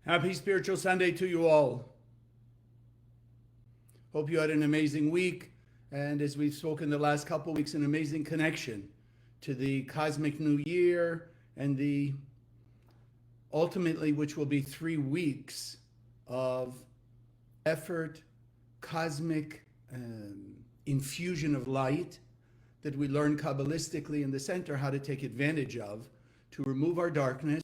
Happy Spiritual Sunday to you all. Hope you had an amazing week. And as we've spoken the last couple of weeks, an amazing connection to the cosmic new year and the ultimately, which will be 3 weeks of effort, cosmic infusion of light that we learn Kabbalistically in the center how to take advantage of to remove our darkness,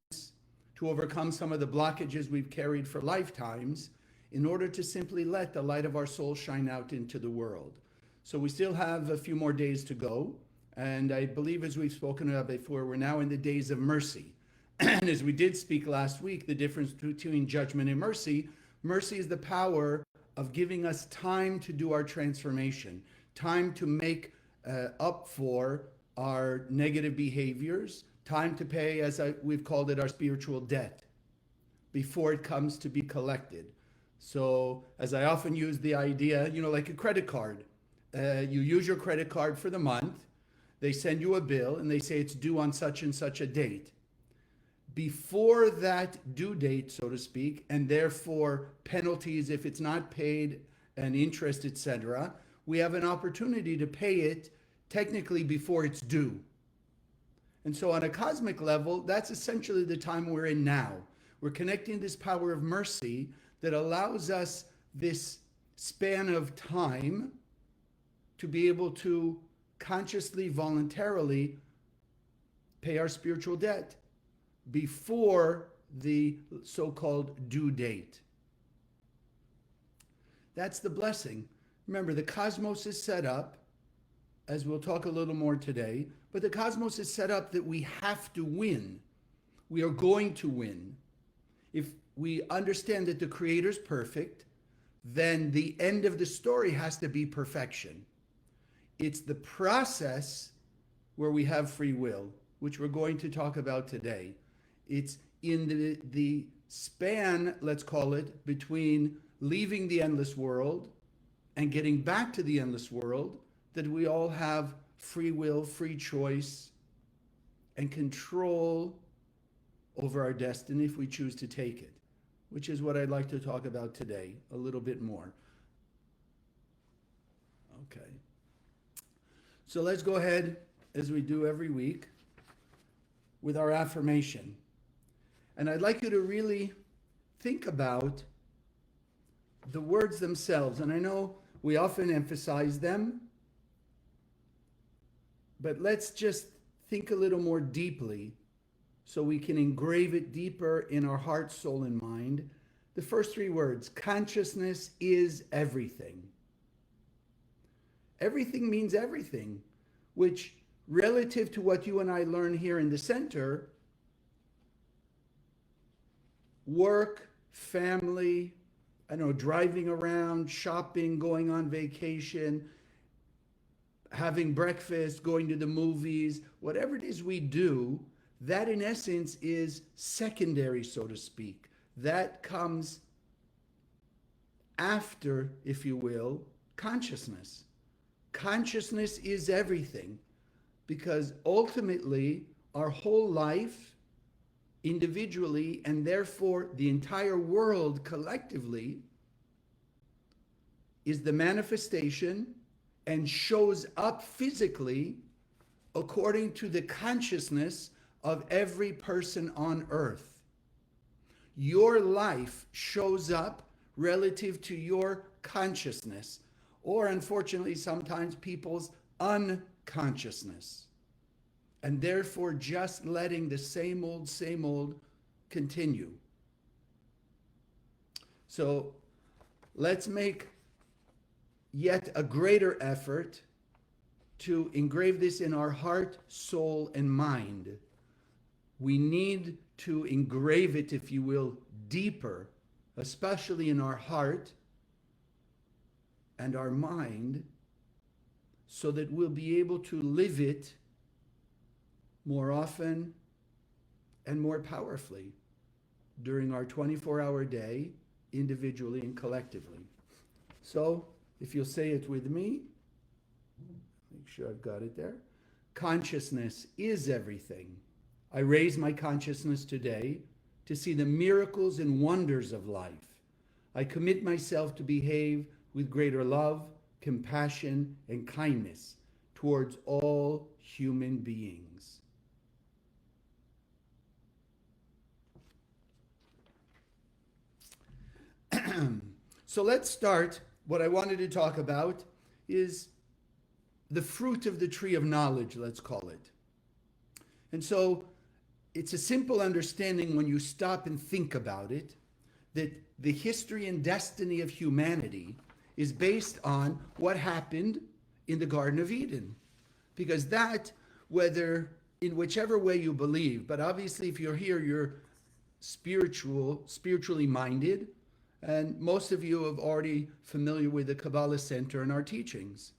to overcome some of the blockages we've carried for lifetimes in order to simply let the light of our soul shine out into the world. So we still have a few more days to go. And I believe, as we've spoken about before, we're now in the days of mercy. And as we did speak last week, the difference between judgment and mercy is the power of giving us time to do our transformation, time to make up for our negative behaviors, time to pay, as we've called it, our spiritual debt before it comes to be collected. So as I often use the idea, like a credit card, you use your credit card for the month, they send you a bill and they say it's due on such and such a date. Before that due date, so to speak, and therefore penalties if it's not paid and interest, etc., we have an opportunity to pay it technically before it's due. And so on a cosmic level, that's essentially the time we're in now. We're connecting this power of mercy that allows us this span of time to be able to consciously, voluntarily pay our spiritual debt before the so-called due date. That's the blessing. Remember, the cosmos is set up, as we'll talk a little more today, but the cosmos is set up that we have to win. We are going to win. If we understand that the Creator's perfect, then the end of the story has to be perfection. It's the process where we have free will, which we're going to talk about today. It's in the span, let's call it, between leaving the endless world and getting back to the endless world that we all have free will, free choice, and control over our destiny if we choose to take it, which is what I'd like to talk about today a little bit more. Okay. So let's go ahead, as we do every week, with our affirmation. And I'd like you to really think about the words themselves. And I know we often emphasize them, but let's just think a little more deeply so we can engrave it deeper in our heart, soul, and mind. The first 3 words: consciousness is everything. Everything means everything, which relative to what you and I learn here in the center, work, family, driving around, shopping, going on vacation, having breakfast, going to the movies, whatever it is we do, that in essence is secondary, so to speak. That comes after, if you will, consciousness. Consciousness is everything, because ultimately our whole life, individually, and therefore the entire world collectively, is the manifestation and shows up physically according to the consciousness of every person on earth. Your life shows up relative to your consciousness, or unfortunately sometimes people's unconsciousness, and therefore just letting the same old continue. So let's make yet a greater effort to engrave this in our heart, soul, and mind. We need to engrave it, if you will, deeper, especially in our heart and our mind, so that we'll be able to live it more often and more powerfully during our 24-hour day, individually and collectively. So, if you'll say it with me, make sure I've got it there. Consciousness is everything. I raise my consciousness today to see the miracles and wonders of life. I commit myself to behave with greater love, compassion, and kindness towards all human beings. So let's start. What I wanted to talk about is the fruit of the tree of knowledge, let's call it. And so it's a simple understanding when you stop and think about it, that the history and destiny of humanity is based on what happened in the Garden of Eden. Because that, whether in whichever way you believe, but obviously if you're here, you're spiritually minded, and most of you are already familiar with the Kabbalah Center and our teachings.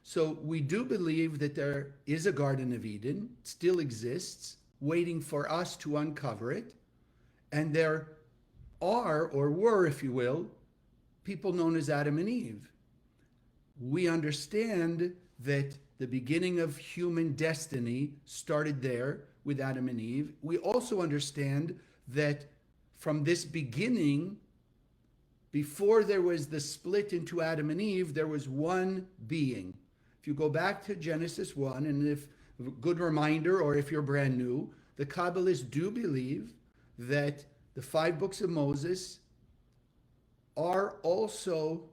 So we do believe that there is a Garden of Eden, still exists, waiting for us to uncover it. And there are, or were, if you will, people known as Adam and Eve. We understand that the beginning of human destiny started there with Adam and Eve. We also understand that from this beginning, before there was the split into Adam and Eve, there was one being. If you go back to Genesis 1, and if a good reminder, or if you're brand new, the Kabbalists do believe that the 5 books of Moses are also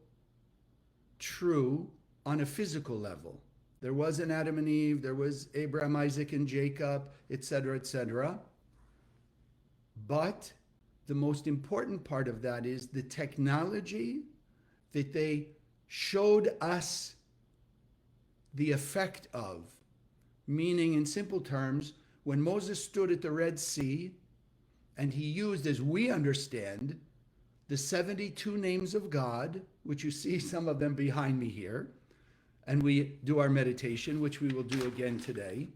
true on a physical level. There was an Adam and Eve, there was Abraham, Isaac, and Jacob, etc., etc. But the most important part of that is the technology that they showed us the effect of. Meaning, in simple terms, when Moses stood at the Red Sea and he used, as we understand, the 72 names of God, which you see some of them behind me here, and we do our meditation, which we will do again today.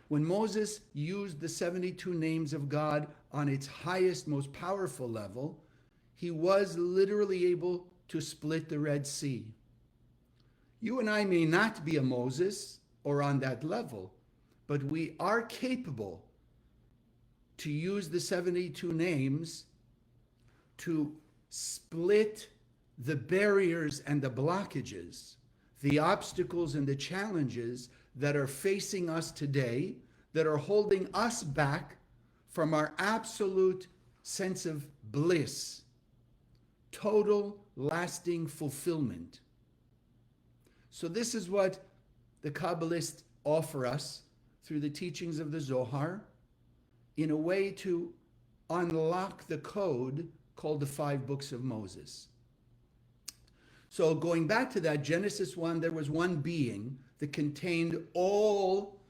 When Moses used the 72 names of God on its highest, most powerful level, he was literally able to split the Red Sea. You and I may not be a Moses or on that level, but we are capable to use the 72 names to split the barriers and the blockages, the obstacles and the challenges that are facing us today, that are holding us back from our absolute sense of bliss, total lasting fulfillment. So this is what the Kabbalists offer us through the teachings of the Zohar in a way to unlock the code called the 5 books of Moses. So going back to that, Genesis 1, there was one being that contained all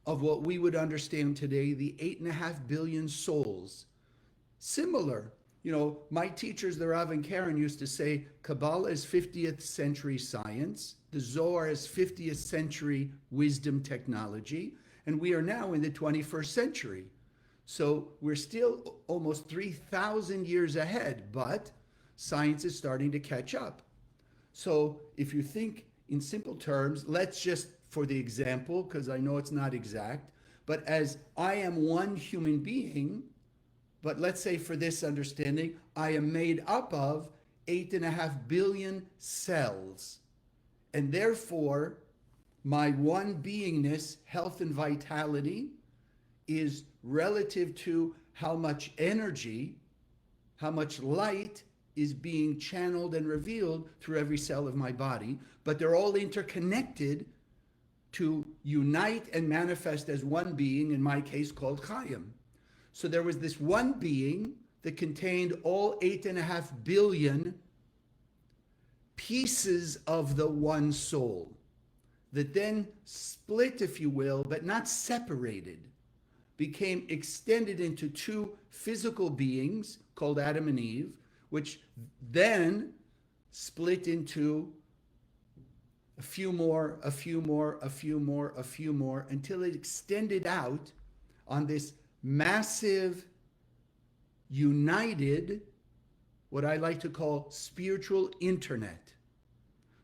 of what we would understand today, the 8.5 billion souls. Similar, my teachers, the Rav and Karen, used to say Kabbalah is 50th century science, the Zohar is 50th century wisdom technology, and we are now in the 21st century. So we're still almost 3,000 years ahead, but science is starting to catch up. So if you think in simple terms, let's just, for the example, because I know it's not exact, but as I am one human being, but let's say for this understanding, I am made up of 8.5 billion cells. And therefore, my one beingness, health and vitality, is relative to how much energy, how much light is being channeled and revealed through every cell of my body, but they're all interconnected to unite and manifest as one being, in my case called Chaim. So there was this one being that contained all 8.5 billion pieces of the one soul that then split, if you will, but not separated, became extended into 2 physical beings called Adam and Eve, which then split into a few more, until it extended out on this massive, united, what I like to call spiritual internet.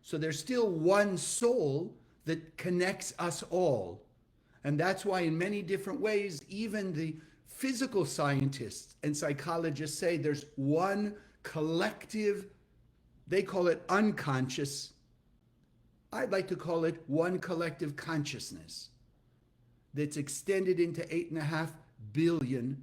So there's still one soul that connects us all. And that's why in many different ways, even the physical scientists and psychologists say there's one collective, they call it unconscious. I'd like to call it one collective consciousness that's extended into 8.5 billion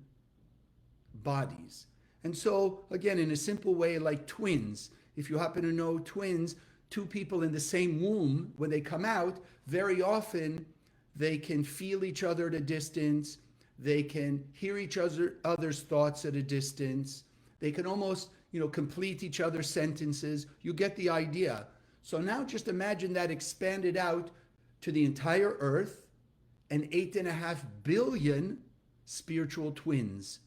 bodies. And so, again, in a simple way, like twins, if you happen to know twins, two people in the same womb, when they come out, very often they can feel each other at a distance. They can hear each other's thoughts at a distance. They can almost, complete each other's sentences. You get the idea. So now just imagine that expanded out to the entire earth and 8.5 billion spiritual twins,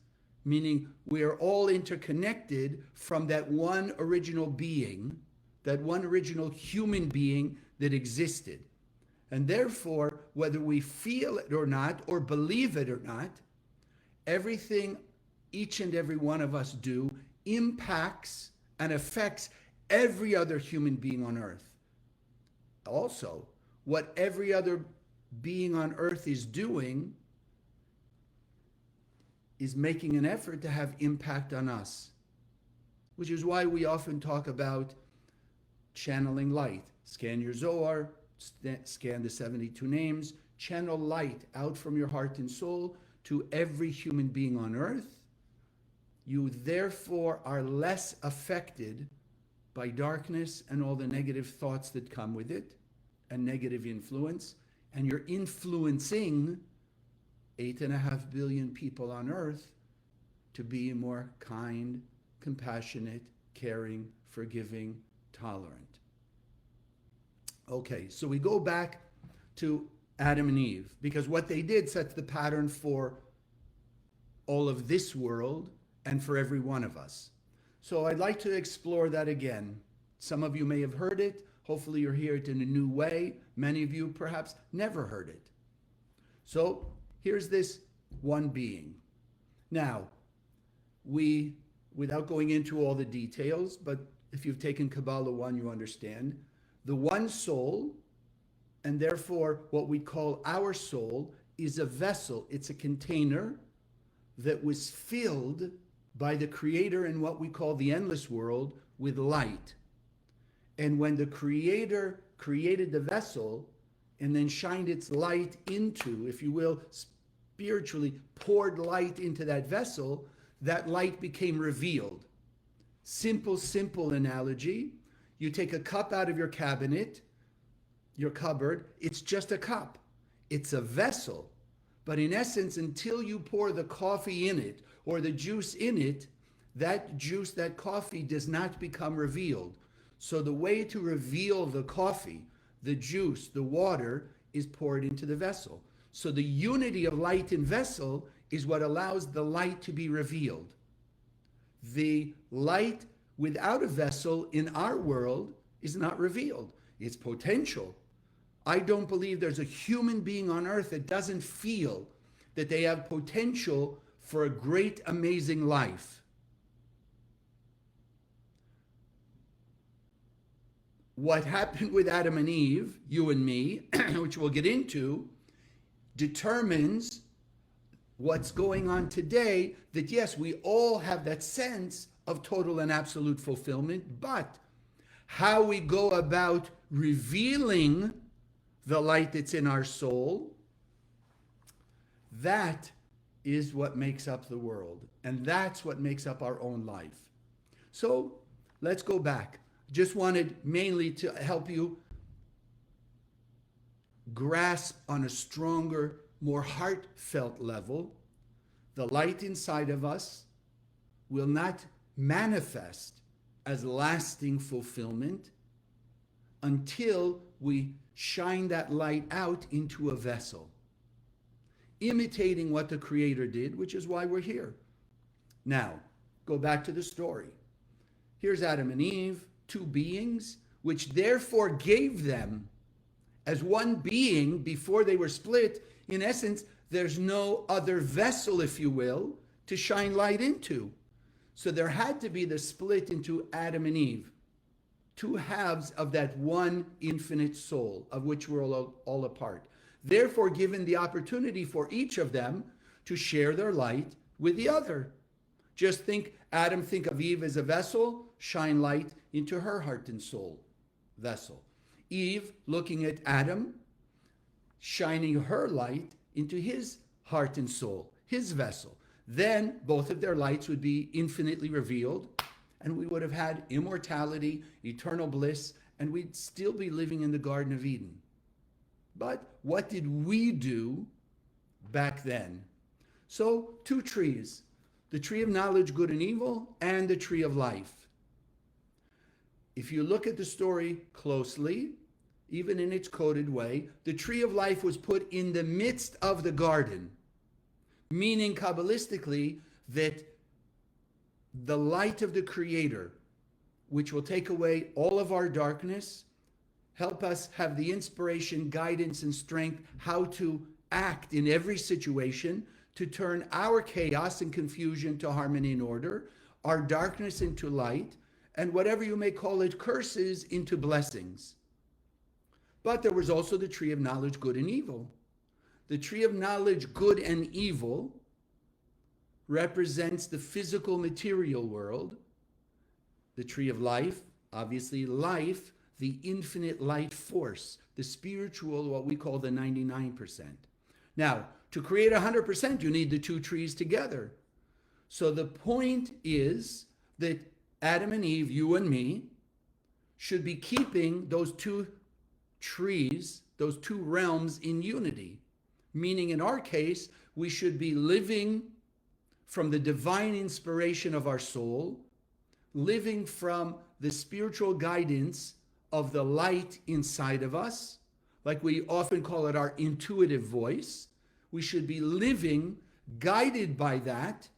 meaning we are all interconnected from that one original being, that one original human being that existed. And therefore, whether we feel it or not, or believe it or not, everything each and every one of us do impacts and affects every other human being on earth. Also, what every other being on earth is doing is making an effort to have impact on us, which is why we often talk about channeling light. Scan your Zohar, scan the 72 names, channel light out from your heart and soul to every human being on earth. You therefore are less affected by darkness and all the negative thoughts that come with it and negative influence, and you're influencing 8.5 billion people on earth to be more kind, compassionate, caring, forgiving, tolerant. Okay, so we go back to Adam and Eve, because what they did sets the pattern for all of this world and for every one of us. So I'd like to explore that again. Some of you may have heard it. Hopefully you're hearing it in a new way. Many of you perhaps never heard it. So here's this one being. Now, without going into all the details, but if you've taken Kabbalah 1, you understand, the one soul, and therefore what we call our soul, is a vessel. It's a container that was filled by the Creator in what we call the endless world with light. And when the Creator created the vessel and then shined its light into, if you will, spiritually poured light into that vessel, that light became revealed. Simple analogy. You take a cup out of your cabinet, your cupboard, it's just a cup. It's a vessel. But in essence, until you pour the coffee in it or the juice in it, that juice, that coffee does not become revealed. So the way to reveal the coffee, the juice, the water is poured into the vessel. So the unity of light and vessel is what allows the light to be revealed. The light without a vessel in our world is not revealed. It's potential. I don't believe there's a human being on earth that doesn't feel that they have potential for a great, amazing life. What happened with Adam and Eve, you and me, which we'll get into, determines what's going on today, that yes, we all have that sense of total and absolute fulfillment, but how we go about revealing the light that's in our soul, that is what makes up the world. And that's what makes up our own life. So let's go back. Just wanted mainly to help you grasp on a stronger, more heartfelt level. The light inside of us will not manifest as lasting fulfillment until we shine that light out into a vessel, imitating what the Creator did, which is why we're here. Now, go back to the story. Here's Adam and Eve, two beings, which therefore gave them as one being before they were split. In essence, there's no other vessel, if you will, to shine light into. So there had to be the split into Adam and Eve, two halves of that one infinite soul, of which we're all a part. Therefore, given the opportunity for each of them to share their light with the other. Just think of Eve as a vessel, shine light into her heart and soul vessel. Eve looking at Adam, shining her light into his heart and soul, his vessel. Then both of their lights would be infinitely revealed, and we would have had immortality, eternal bliss, and we'd still be living in the Garden of Eden. But what did we do back then? So, two trees, the tree of knowledge, good and evil, and the tree of life. If you look at the story closely, even in its coded way, the tree of life was put in the midst of the garden, meaning Kabbalistically that the light of the Creator, which will take away all of our darkness, help us have the inspiration, guidance, and strength how to act in every situation to turn our chaos and confusion to harmony and order, our darkness into light, and whatever you may call it, curses into blessings. But there was also the tree of knowledge, good and evil. The tree of knowledge, good and evil, represents the physical material world. The tree of life, obviously life, the infinite light force, the spiritual, what we call the 99%. Now, to create 100%, you need the two trees together. So the point is that Adam and Eve, you and me, should be keeping those two trees, those two realms in unity. Meaning in our case, we should be living from the divine inspiration of our soul, living from the spiritual guidance of the light inside of us, like we often call it our intuitive voice. We should be living guided by that,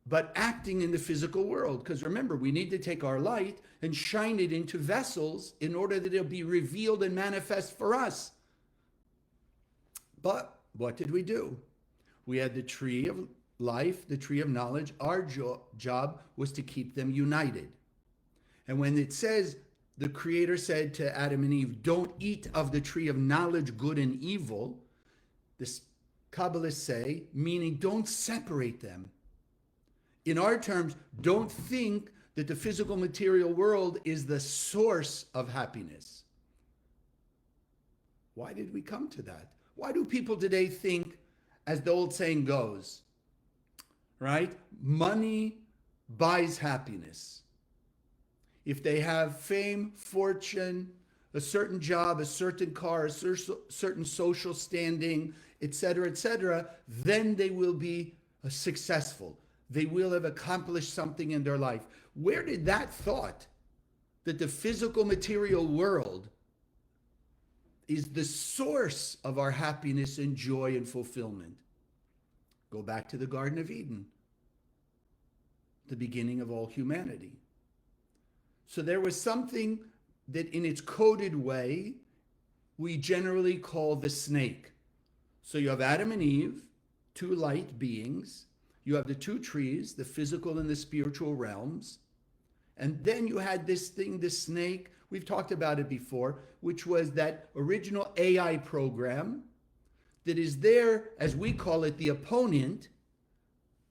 but acting in the physical world. Because remember, we need to take our light and shine it into vessels in order that it'll be revealed and manifest for us. But what did we do? We had the tree of life, the tree of knowledge. Our job was to keep them united. And when it says, the Creator said to Adam and Eve, don't eat of the tree of knowledge, good and evil, the Kabbalists say, meaning don't separate them. In our terms, don't think that the physical material world is the source of happiness. Why did we come to that? Why do people today think, as the old saying goes, right? Money buys happiness. If they have fame, fortune, a certain job, a certain car, a certain social standing, etc., then they will be successful. They will have accomplished something in their life. Where did that thought that the physical material world is the source of our happiness and joy and fulfillment? Go back to the Garden of Eden, the beginning of all humanity. So there was something that in its coded way, we generally call the snake. So you have Adam and Eve, two light beings. You have the two trees, the physical and the spiritual realms. And then you had this thing, the snake, we've talked about it before, which was that original AI program that is there, as we call it, the opponent,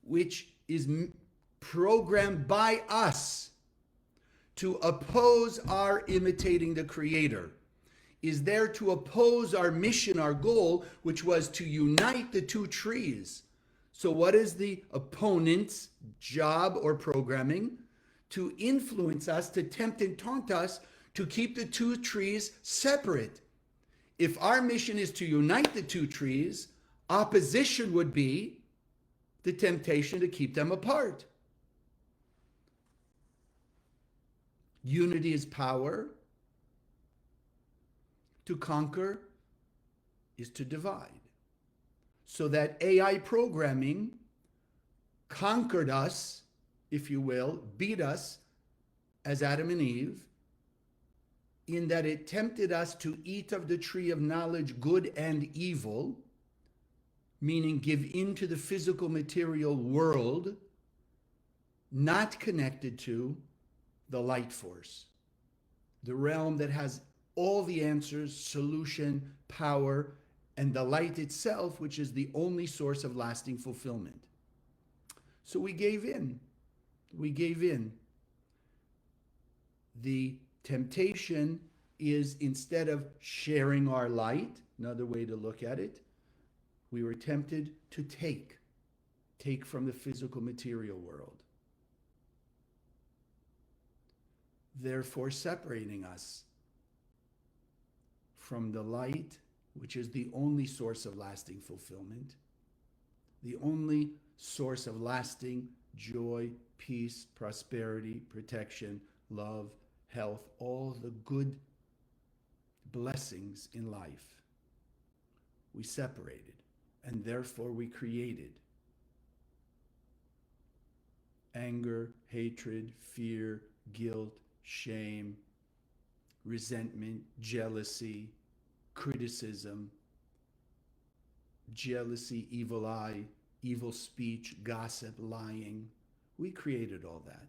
which is programmed by us to oppose our imitating the Creator, is there to oppose our mission, our goal, which was to unite the two trees. So what is the opponent's job or programming? To influence us, to tempt and taunt us to keep the two trees separate. If our mission is to unite the two trees, opposition would be the temptation to keep them apart. Unity is power. To conquer is to divide. So that AI programming conquered us, if you will, beat us as Adam and Eve, in that it tempted us to eat of the tree of knowledge, good and evil, meaning give in to the physical material world, not connected to the light force, the realm that has all the answers, solution, power, and the light itself, which is the only source of lasting fulfillment. So we gave in. We gave in. The temptation is, instead of sharing our light, another way to look at it, we were tempted to take from the physical material world, therefore separating us from the light, which is the only source of lasting fulfillment, the only source of lasting joy, peace, prosperity, protection, love, health, all the good blessings in life. We separated, and therefore we created anger, hatred, fear, guilt, shame, resentment, jealousy, criticism, evil eye, evil speech, gossip, lying. We created all that.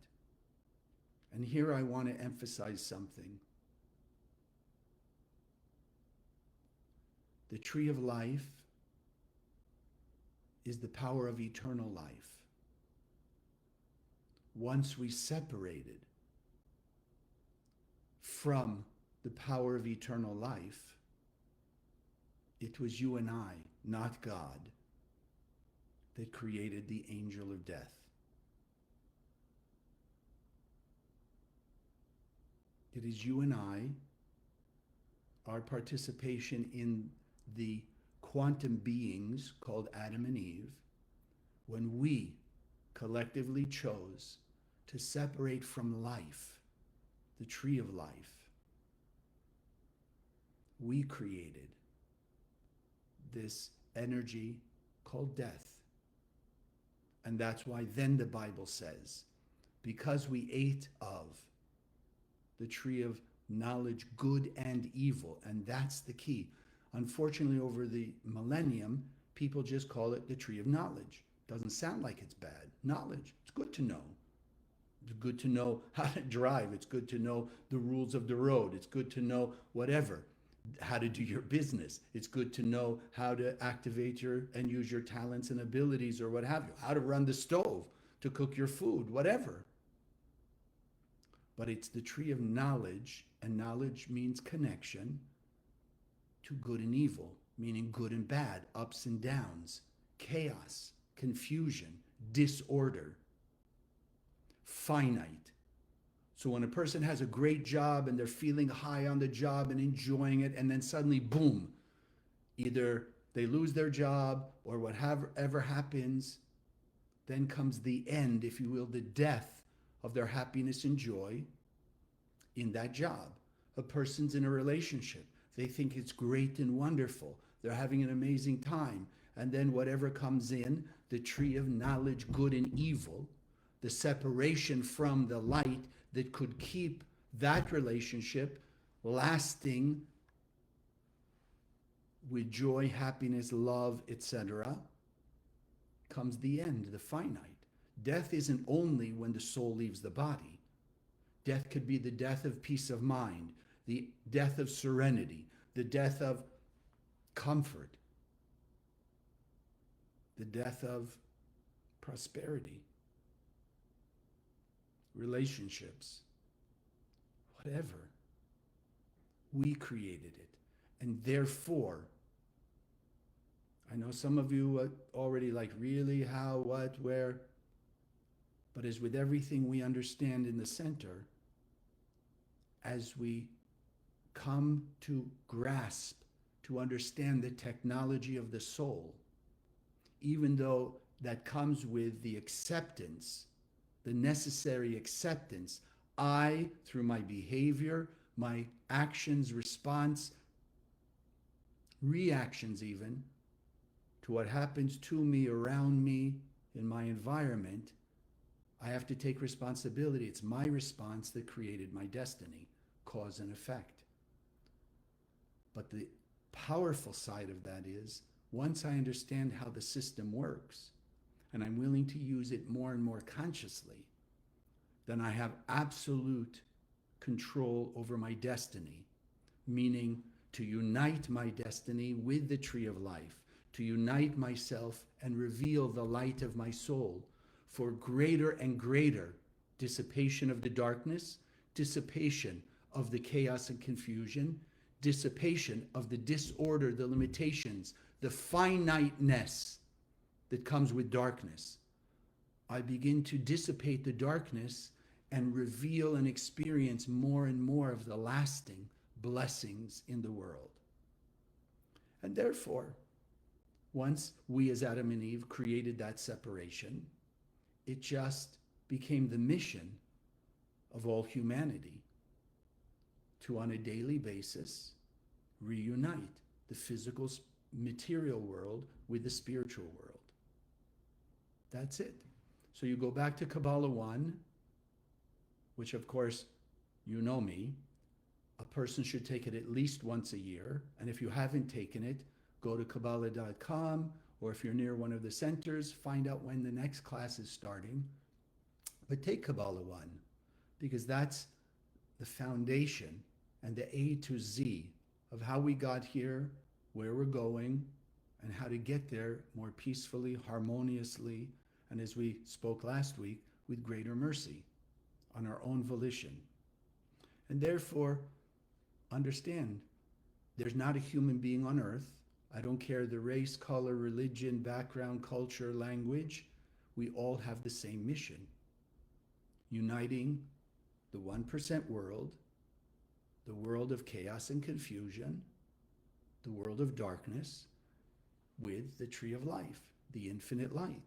And here I want to emphasize something. The tree of life is the power of eternal life. Once we separated from the power of eternal life, it was you and I, not God, that created the angel of death. It is you and I, our participation in the quantum beings called Adam and Eve, when we collectively chose to separate from life, the tree of life, we created this energy called death. And that's why then the Bible says, because we ate of the tree of knowledge, good and evil, and that's the key. Unfortunately, over the millennium, people just call it the tree of knowledge. Doesn't sound like it's bad. Knowledge, it's good to know. It's good to know how to drive. It's good to know the rules of the road. It's good to know whatever, how to do your business. It's good to know how to activate and use your talents and abilities or what have you, how to run the stove, to cook your food, whatever. But it's the tree of knowledge, and knowledge means connection to good and evil, meaning good and bad, ups and downs, chaos, confusion, disorder, finite. So when a person has a great job and they're feeling high on the job and enjoying it, and then suddenly, boom, either they lose their job or whatever happens, then comes the end, if you will, the death of their happiness and joy in that job. A person's in a relationship. They think it's great and wonderful. They're having an amazing time. And then whatever comes in, the tree of knowledge, good and evil, the separation from the light that could keep that relationship lasting with joy, happiness, love, etc., comes the end, the finite. Death isn't only when the soul leaves the body. Death could be the death of peace of mind, the death of serenity, the death of comfort, the death of prosperity, relationships, whatever. We created it. And therefore, I know some of you are already like, really, how, what, where? But as with everything we understand in the center, as we come to grasp, to understand the technology of the soul, even though that comes with the acceptance, the necessary acceptance, I, through my behavior, my actions, response, reactions even, to what happens to me, around me, in my environment, I have to take responsibility. It's my response that created my destiny, cause and effect. But the powerful side of that is, once I understand how the system works, and I'm willing to use it more and more consciously, then I have absolute control over my destiny, meaning to unite my destiny with the tree of life, to unite myself and reveal the light of my soul for greater and greater dissipation of the darkness, dissipation of the chaos and confusion, dissipation of the disorder, the limitations, the finiteness that comes with darkness. I begin to dissipate the darkness and reveal and experience more and more of the lasting blessings in the world. And therefore, once we as Adam and Eve created that separation, it just became the mission of all humanity to, on a daily basis, reunite the physical, material world with the spiritual world. That's it. So you go back to Kabbalah 1, which of course, you know me, a person should take it at least once a year. And if you haven't taken it, go to Kabbalah.com, or if you're near one of the centers, find out when the next class is starting. But take Kabbalah 1, because that's the foundation and the A to Z of how we got here, where we're going, and how to get there more peacefully, harmoniously, and as we spoke last week, with greater mercy on our own volition. And therefore, understand, there's not a human being on earth. I don't care the race, color, religion, background, culture, language. We all have the same mission. Uniting the 1% world, the world of chaos and confusion, the world of darkness, with the tree of life, the infinite light.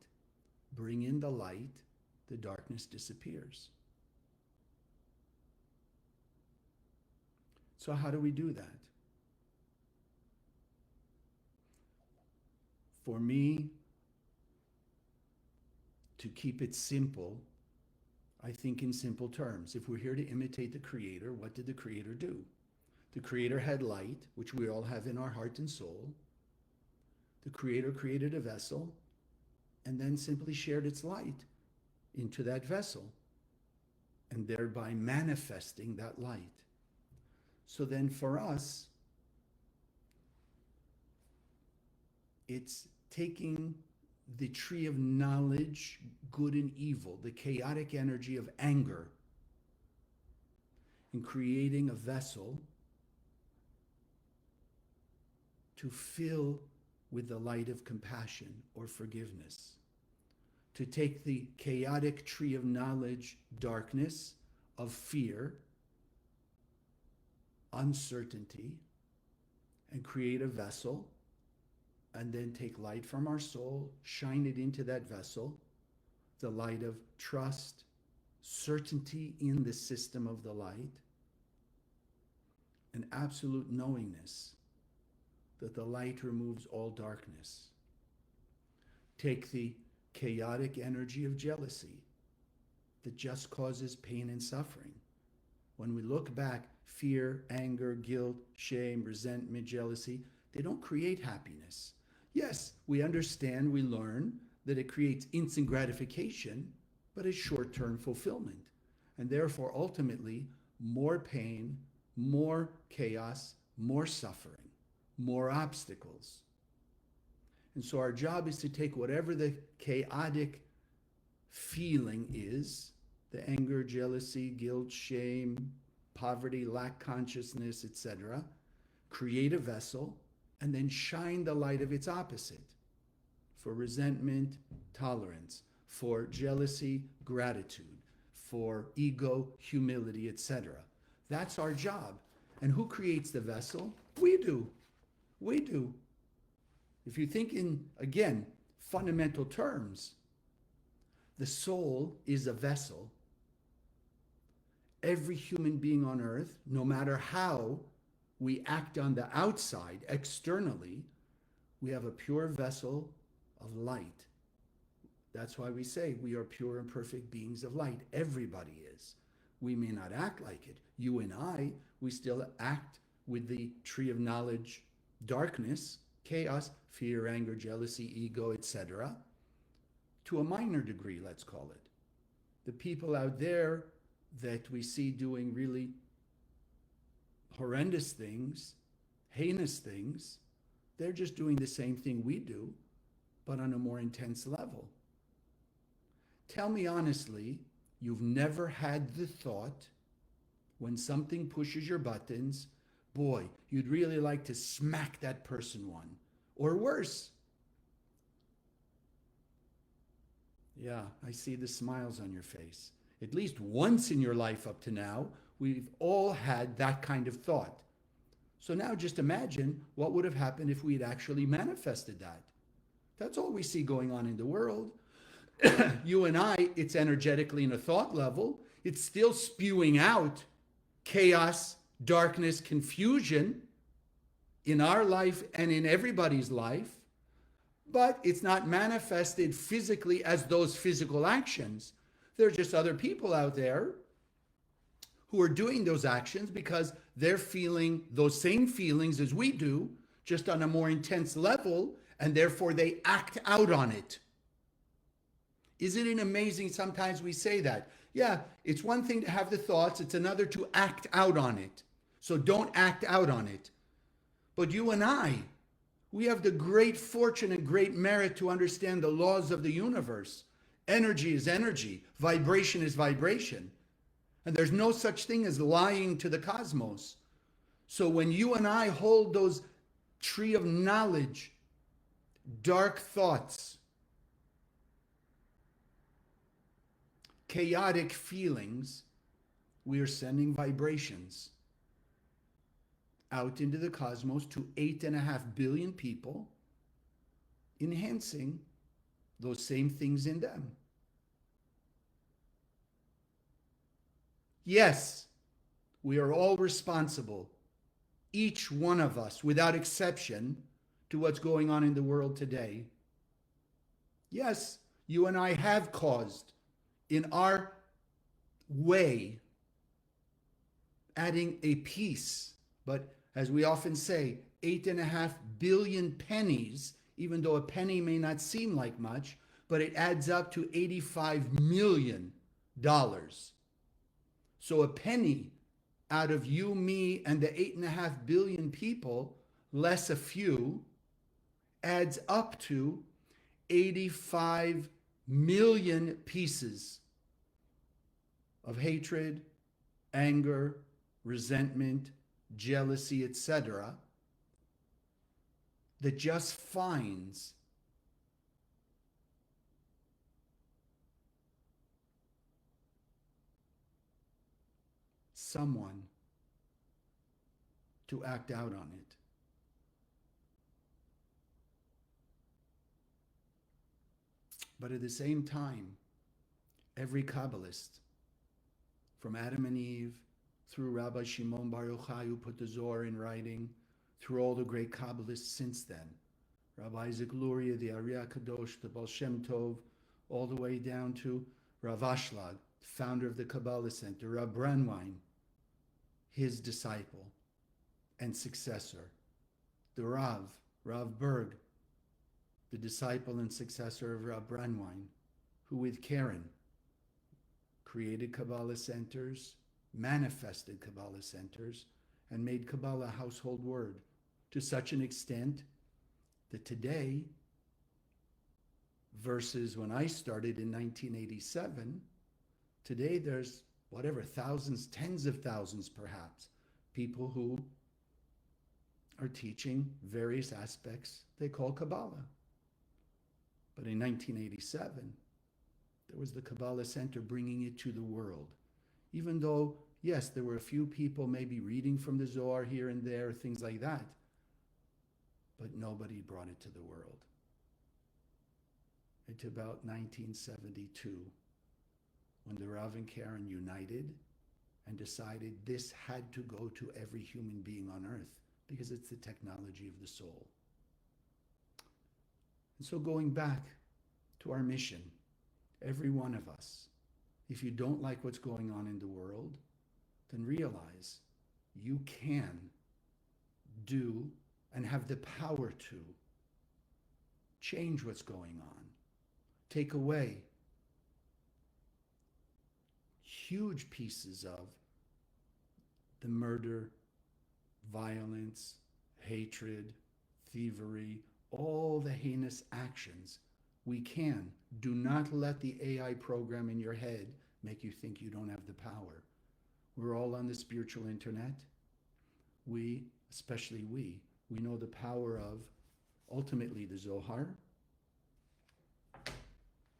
Bring in the light, the darkness disappears. So how do we do that? For me, to keep it simple, I think in simple terms. If we're here to imitate the Creator, what did the Creator do? The Creator had light, which we all have in our heart and soul. The Creator created a vessel and then simply shared its light into that vessel, and thereby manifesting that light. So then for us, it's taking the tree of knowledge, good and evil, the chaotic energy of anger, and creating a vessel to fill with the light of compassion or forgiveness. To take the chaotic tree of knowledge, darkness, of fear, uncertainty, and create a vessel, and then take light from our soul, shine it into that vessel, the light of trust, certainty in the system of the light, and absolute knowingness that the light removes all darkness. Take the chaotic energy of jealousy that just causes pain and suffering. When we look back, fear, anger, guilt, shame, resentment, jealousy, they don't create happiness. Yes, we understand, we learn that it creates instant gratification, but it's short-term fulfillment. And therefore, ultimately, more pain, more chaos, more suffering, more obstacles. And so our job is to take whatever the chaotic feeling is, the anger, jealousy, guilt, shame, poverty, lack consciousness, etc., create a vessel, and then shine the light of its opposite. For resentment, tolerance. For jealousy, gratitude. For ego, humility, etc. That's our job. And who creates the vessel? We do. We do. If you think in, again, fundamental terms, the soul is a vessel. Every human being on earth, no matter how we act on the outside, externally, we have a pure vessel of light. That's why we say we are pure and perfect beings of light. Everybody is. We may not act like it. You and I, we still act with the tree of knowledge, darkness, chaos, fear, anger, jealousy, ego, etc. To a minor degree, let's call it. The people out there that we see doing really horrendous things, heinous things. They're just doing the same thing we do, but on a more intense level. Tell me honestly, you've never had the thought, when something pushes your buttons, boy, you'd really like to smack that person one. Or worse. Yeah, I see the smiles on your face. At least once in your life up to now, we've all had that kind of thought. So now just imagine what would have happened if we had actually manifested that. That's all we see going on in the world. You and I, it's energetically in a thought level. It's still spewing out chaos, darkness, confusion in our life and in everybody's life. But it's not manifested physically as those physical actions. There are just other people out there who are doing those actions because they're feeling those same feelings as we do, just on a more intense level, and therefore they act out on it. Isn't it amazing? Sometimes we say that. Yeah, it's one thing to have the thoughts, it's another to act out on it. So don't act out on it. But you and I, we have the great fortune and great merit to understand the laws of the universe. Energy is energy. Vibration is vibration. And there's no such thing as lying to the cosmos. So when you and I hold those tree of knowledge, dark thoughts, chaotic feelings, we are sending vibrations out into the cosmos to 8.5 billion people, enhancing those same things in them. Yes, we are all responsible, each one of us, without exception, to what's going on in the world today. Yes, you and I have caused, in our way, adding a piece, but as we often say, 8.5 billion pennies, even though a penny may not seem like much, but it adds up to $85 million. So a penny out of you, me, and the 8.5 billion people, less a few, adds up to 85 million pieces of hatred, anger, resentment, jealousy, etc., that just finds someone to act out on it. But at the same time, every Kabbalist, from Adam and Eve, through Rabbi Shimon Bar Yochai, who put the Zohar in writing, through all the great Kabbalists since then, Rabbi Isaac Luria, the Ariya Kadosh, the Baal Shem Tov, all the way down to Rav Ashlag, founder of the Kabbalah Center, Rab Branwein, his disciple and successor, the Rav Berg, the disciple and successor of Rab Branwein, who with Karen created Kabbalah centers, manifested Kabbalah centers, and made Kabbalah a household word to such an extent that today, versus when I started in 1987, today there's thousands, tens of thousands perhaps, people who are teaching various aspects they call Kabbalah. But in 1987, there was the Kabbalah Center bringing it to the world. Even though, yes, there were a few people maybe reading from the Zohar here and there, things like that, but nobody brought it to the world. It's about 1972, when the Rav and Karen united and decided this had to go to every human being on earth because it's the technology of the soul. And so going back to our mission, every one of us, if you don't like what's going on in the world, then realize you can do and have the power to change what's going on, take away huge pieces of the murder, violence, hatred, thievery, all the heinous actions. We can. Do not let the AI program in your head make you think you don't have the power. We're all on the spiritual internet. We, especially we know the power of ultimately the Zohar,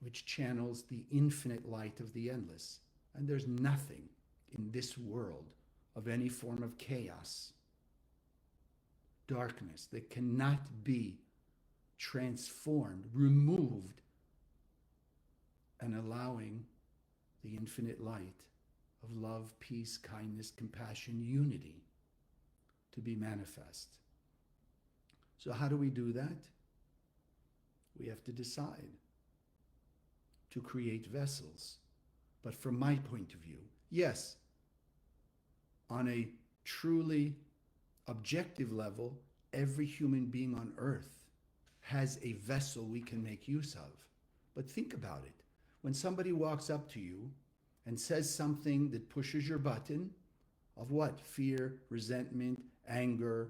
which channels the infinite light of the endless. And there's nothing in this world of any form of chaos, darkness, that cannot be transformed, removed, and allowing the infinite light of love, peace, kindness, compassion, unity to be manifest. So how do we do that? We have to decide to create vessels. But from my point of view, yes, on a truly objective level, every human being on earth has a vessel we can make use of. But think about it. When somebody walks up to you and says something that pushes your button of what? Fear, resentment, anger,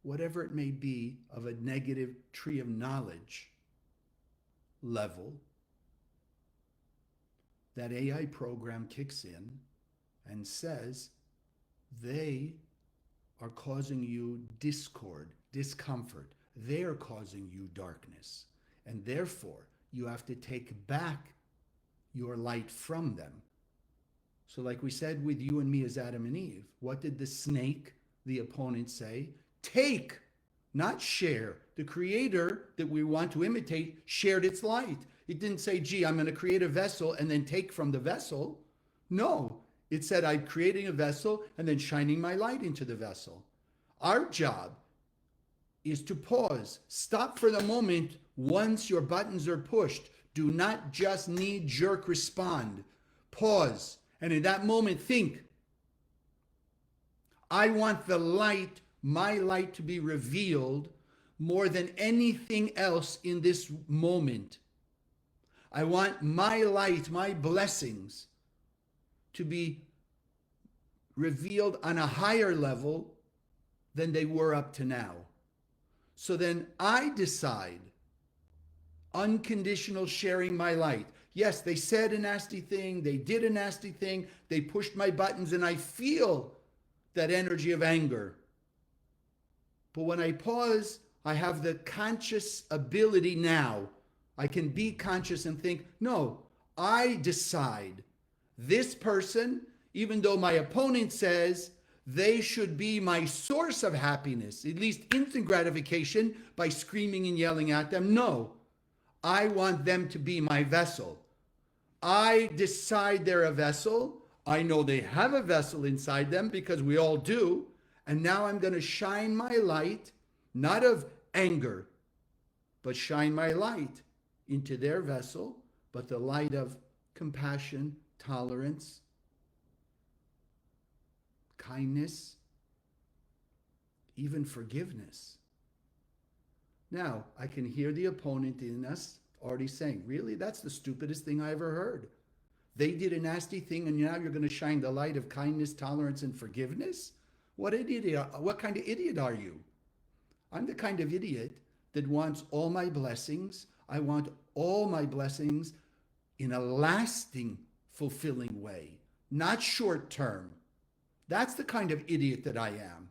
whatever it may be, of a negative tree of knowledge level, that AI program kicks in and says they are causing you discord, discomfort. They are causing you darkness. And therefore, you have to take back your light from them. So like we said with you and me as Adam and Eve, what did the snake, the opponent, say? Take, not share. The creator that we want to imitate shared its light. It didn't say, gee, I'm going to create a vessel and then take from the vessel. No, it said, I'm creating a vessel and then shining my light into the vessel. Our job is to pause, stop for the moment once your buttons are pushed. Do not just knee-jerk respond. Pause, and in that moment think, I want the light, my light, to be revealed more than anything else in this moment. I want my light, my blessings, to be revealed on a higher level than they were up to now. So then I decide unconditional sharing my light. Yes, they said a nasty thing, they did a nasty thing, they pushed my buttons, and I feel that energy of anger. But when I pause, I have the conscious ability now. I can be conscious and think, no, I decide this person, even though my opponent says they should be my source of happiness, at least instant gratification, by screaming and yelling at them. No, I want them to be my vessel. I decide they're a vessel. I know they have a vessel inside them because we all do. And now I'm going to shine my light, not of anger, but shine my light into their vessel, but the light of compassion, tolerance, kindness, even forgiveness. Now, I can hear the opponent in us already saying, really, that's the stupidest thing I ever heard. They did a nasty thing and now you're going to shine the light of kindness, tolerance, and forgiveness? What kind of idiot are you? I'm the kind of idiot that wants all my blessings. I want all my blessings in a lasting, fulfilling way, not short term. That's the kind of idiot that I am.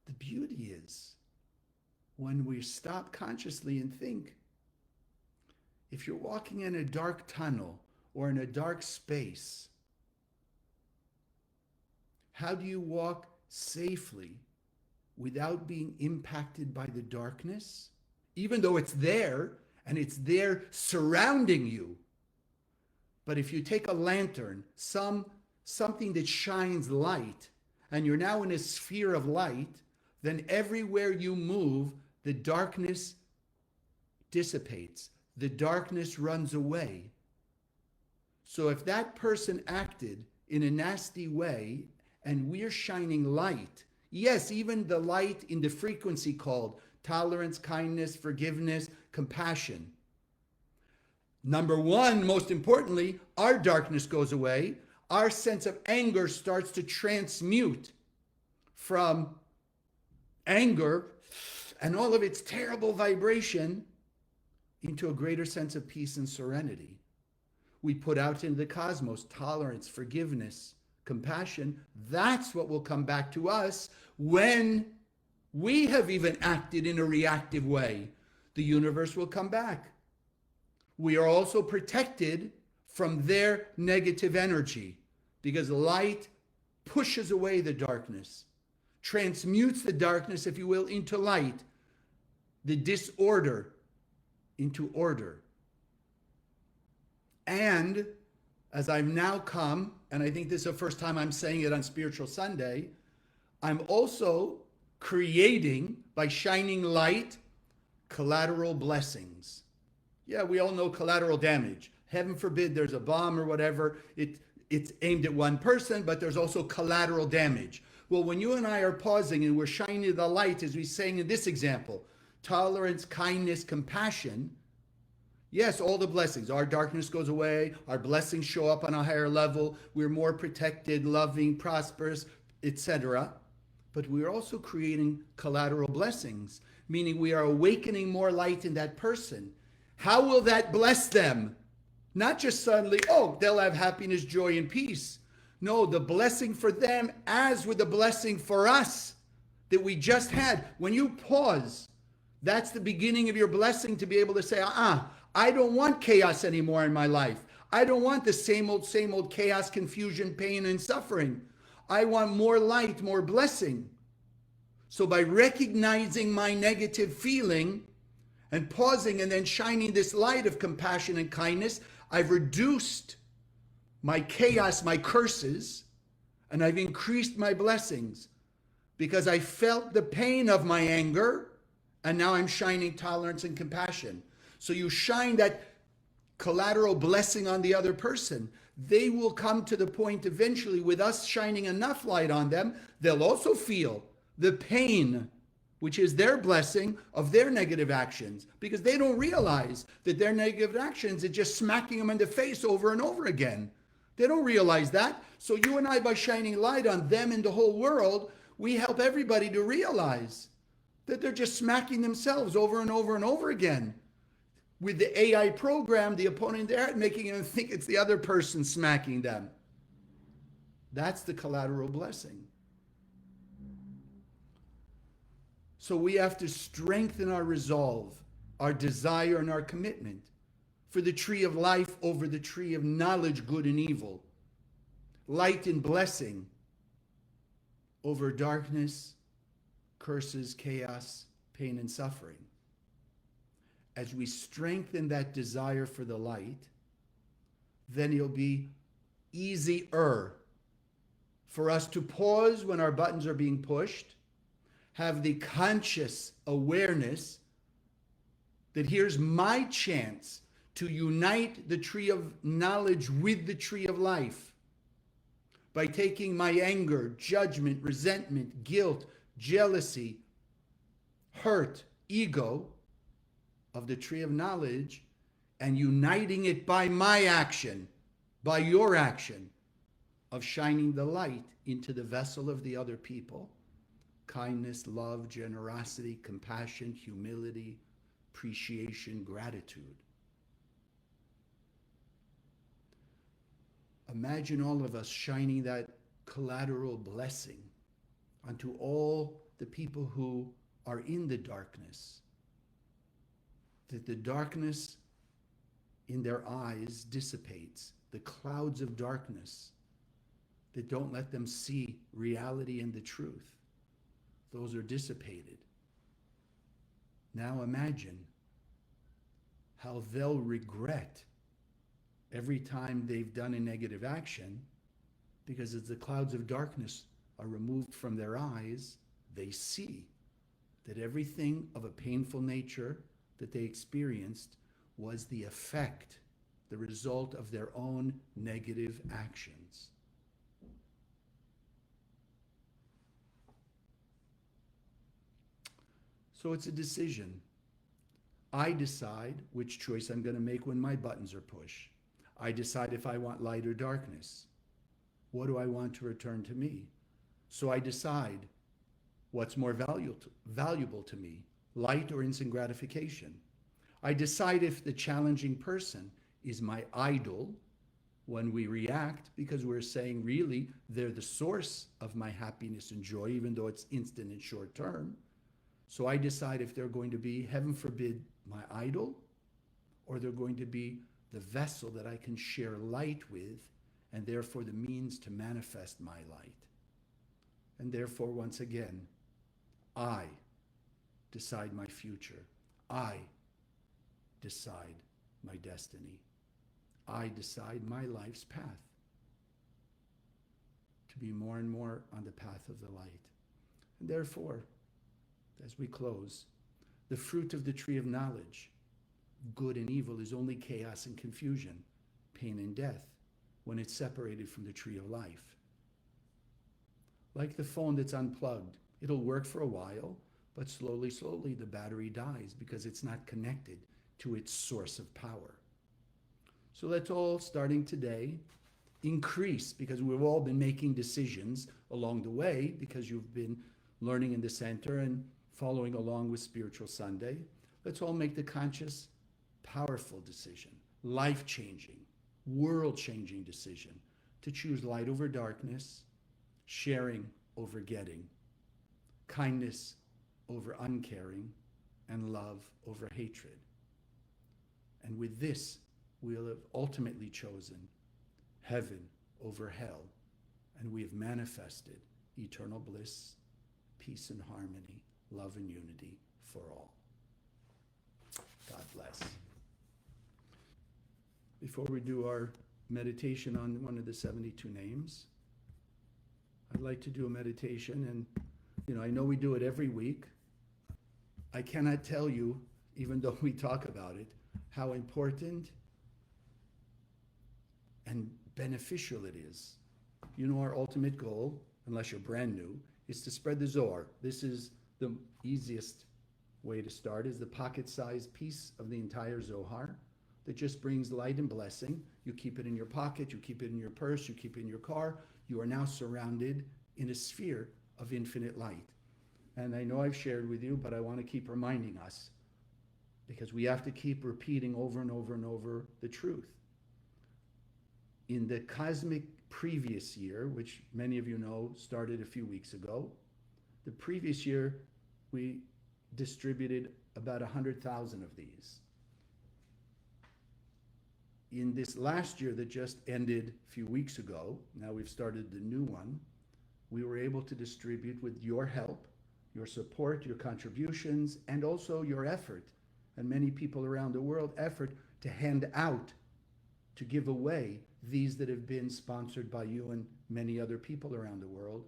The beauty is when we stop consciously and think, if you're walking in a dark tunnel or in a dark space, how do you walk safely without being impacted by the darkness? Even though it's there and it's there surrounding you. But if you take a lantern, something that shines light, and you're now in a sphere of light, then everywhere you move, the darkness dissipates. The darkness runs away. So if that person acted in a nasty way and we're shining light, yes, even the light in the frequency called tolerance, kindness, forgiveness, compassion. Number one, most importantly, our darkness goes away. Our sense of anger starts to transmute from anger and all of its terrible vibration into a greater sense of peace and serenity. We put out into the cosmos tolerance, forgiveness, compassion. That's what will come back to us when we have even acted in a reactive way. The universe will come back. We are also protected from their negative energy because light pushes away the darkness, transmutes the darkness, if you will, into light, the disorder into order. And as I've now come, and I think this is the first time I'm saying it on Spiritual Sunday, I'm also creating, by shining light, collateral blessings. Yeah, we all know collateral damage. Heaven forbid there's a bomb or whatever. It's aimed at one person, but there's also collateral damage. Well, when you and I are pausing and we're shining the light, as we saying in this example, tolerance, kindness, compassion, yes, all the blessings. Our darkness goes away. Our blessings show up on a higher level. We're more protected, loving, prosperous, etc. But we're also creating collateral blessings, meaning we are awakening more light in that person. How will that bless them? Not just suddenly, oh, they'll have happiness, joy, and peace. No, the blessing for them as with the blessing for us that we just had. When you pause, that's the beginning of your blessing, to be able to say, I don't want chaos anymore in my life. I don't want the same old chaos, confusion, pain, and suffering. I want more light, more blessing. So by recognizing my negative feeling and pausing and then shining this light of compassion and kindness, I've reduced my chaos, my curses, and I've increased my blessings because I felt the pain of my anger, and now I'm shining tolerance and compassion. So you shine that collateral blessing on the other person. They will come to the point eventually, with us shining enough light on them, they'll also feel the pain, which is their blessing of their negative actions, because they don't realize that their negative actions is just smacking them in the face over and over again. They don't realize that. So you and I, by shining light on them and the whole world, we help everybody to realize that they're just smacking themselves over and over and over again. With the AI program, the opponent there, making them think it's the other person smacking them. That's the collateral blessing. So we have to strengthen our resolve, our desire, and our commitment for the tree of life over the tree of knowledge, good and evil. Light and blessing over darkness, curses, chaos, pain, and suffering. As we strengthen that desire for the light, then it'll be easier for us to pause when our buttons are being pushed, have the conscious awareness that here's my chance to unite the tree of knowledge with the tree of life by taking my anger, judgment, resentment, guilt, jealousy, hurt, ego of the tree of knowledge and uniting it by my action, by your action of shining the light into the vessel of the other people. Kindness, love, generosity, compassion, humility, appreciation, gratitude. Imagine all of us shining that collateral blessing onto all the people who are in the darkness. That the darkness in their eyes dissipates, the clouds of darkness that don't let them see reality and the truth. Those are dissipated. Now imagine how they'll regret every time they've done a negative action, because as the clouds of darkness are removed from their eyes, they see that everything of a painful nature that they experienced was the effect, the result of their own negative actions. So it's a decision. I decide which choice I'm going to make when my buttons are pushed. I decide if I want light or darkness. What do I want to return to me? So I decide, What's more valuable to me, light or instant gratification? I decide if the challenging person is my idol when we react, because we're saying really they're the source of my happiness and joy, even though it's instant and short term. So I decide if they're going to be, heaven forbid, my idol, or they're going to be the vessel that I can share light with, and therefore the means to manifest my light. And therefore, once again, I decide my future. I decide my destiny. I decide my life's path to be more and more on the path of the light. And therefore, as we close, the fruit of the tree of knowledge, good and evil, is only chaos and confusion, pain and death, when it's separated from the tree of life. Like the phone that's unplugged, it'll work for a while, but slowly, slowly the battery dies because it's not connected to its source of power. So let's all, starting today, increase, because we've all been making decisions along the way, because you've been learning in the center and following along with Spiritual Sunday. Let's all make the conscious, powerful decision, life-changing, world-changing decision to choose light over darkness, sharing over getting, kindness over uncaring, and love over hatred. And with this, we'll have ultimately chosen heaven over hell, and we have manifested eternal bliss, peace and harmony, love and unity for all. God bless. Before we do our meditation on one of the 72 names, I'd like to do a meditation, and I know we do it every week. I cannot tell you, even though we talk about it, how important and beneficial it is. Our ultimate goal, unless you're brand new, is to spread the Zohar. This is the easiest way to start, is the pocket-sized piece of the entire Zohar that just brings light and blessing. You keep it in your pocket, you keep it in your purse, you keep it in your car. You are now surrounded in a sphere of infinite light. And I know I've shared with you, but I want to keep reminding us, because we have to keep repeating over and over and over the truth. In the cosmic previous year, which many of you know started a few weeks ago, the previous year we distributed about 100,000 of these. In this last year that just ended a few weeks ago, now we've started the new one, we were able to distribute, with your help, your support, your contributions, and also your effort, and many people around the world effort, to hand out, to give away these that have been sponsored by you and many other people around the world,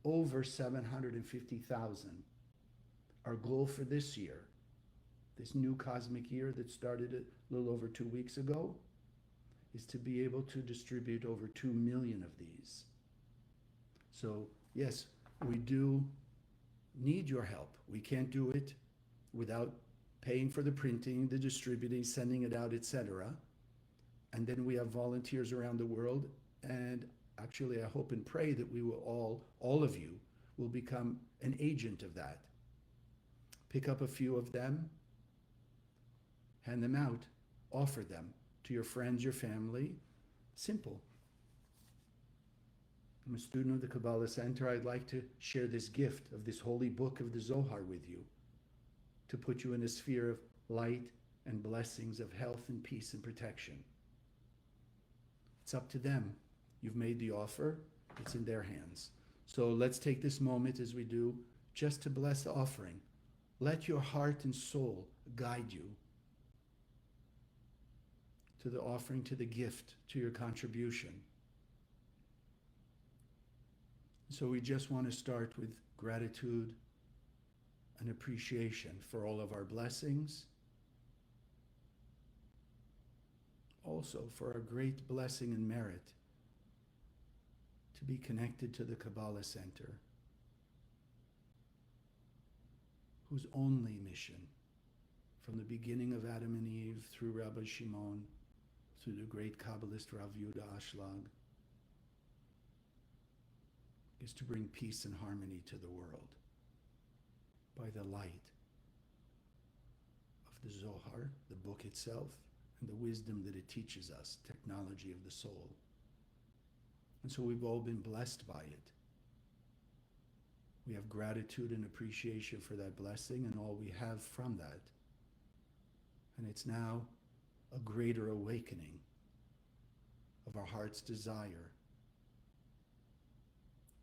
over 750,000. Our goal for this year, this new cosmic year that started a little over 2 weeks ago, is to be able to distribute over 2 million of these. So yes, we do need your help. We can't do it without paying for the printing, the distributing, sending it out, etc. And then we have volunteers around the world, and actually I hope and pray that we will all of you will become an agent of that. Pick up a few of them, hand them out, offer them to your friends, your family. Simple. I'm a student of the Kabbalah Center. I'd like to share this gift of this holy book of the Zohar with you, to put you in a sphere of light and blessings of health and peace and protection. It's up to them. You've made the offer. It's in their hands. So let's take this moment, as we do, just to bless the offering. Let your heart and soul guide you to the offering, to the gift, to your contribution. So we just want to start with gratitude and appreciation for all of our blessings. Also for our great blessing and merit to be connected to the Kabbalah Center, whose only mission, from the beginning of Adam and Eve, through Rabbi Shimon, through the great Kabbalist Rav Yehuda Ashlag, is to bring peace and harmony to the world. by the light of the Zohar, the book itself, and the wisdom that it teaches us, technology of the soul. And so we've all been blessed by it. We have gratitude and appreciation for that blessing and all we have from that. And it's now a greater awakening of our heart's desire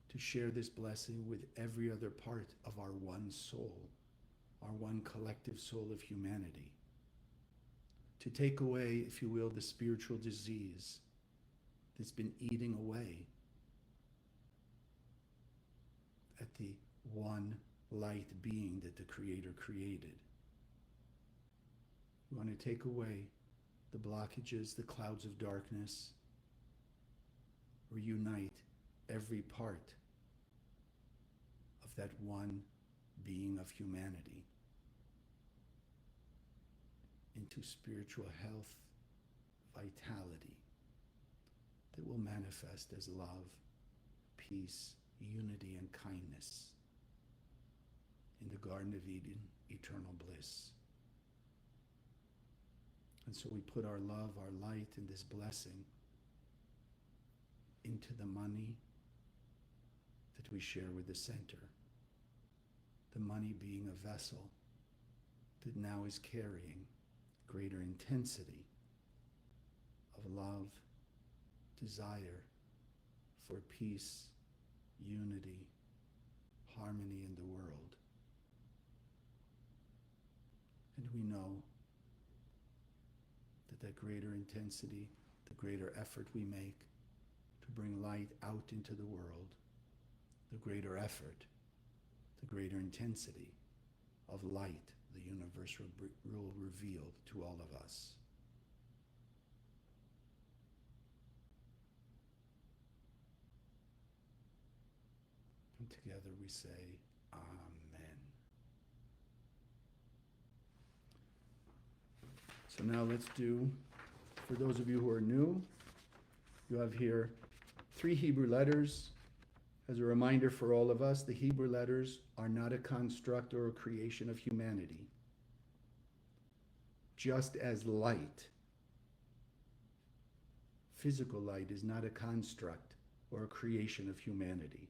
to share this blessing with every other part of our one soul, our one collective soul of humanity. To take away, if you will, the spiritual disease that's been eating away at the one light being that the Creator created. We want to take away the blockages, the clouds of darkness, reunite every part of that one being of humanity into spiritual health, vitality that will manifest as love, peace, unity, and kindness in the Garden of Eden, eternal bliss. And so we put our love, our light, and this blessing into the money that we share with the center. The money being a vessel that now is carrying greater intensity of love, desire for peace, unity, harmony in the world. And we know that greater intensity, the greater effort we make to bring light out into the world, the greater effort, the greater intensity of light, the universal rule revealed to all of us. And together we say, Amen. So now let's do, for those of you who are new, you have here 3 Hebrew letters. As a reminder for all of us, the Hebrew letters are not a construct or a creation of humanity. Just as light, physical light, is not a construct or a creation of humanity.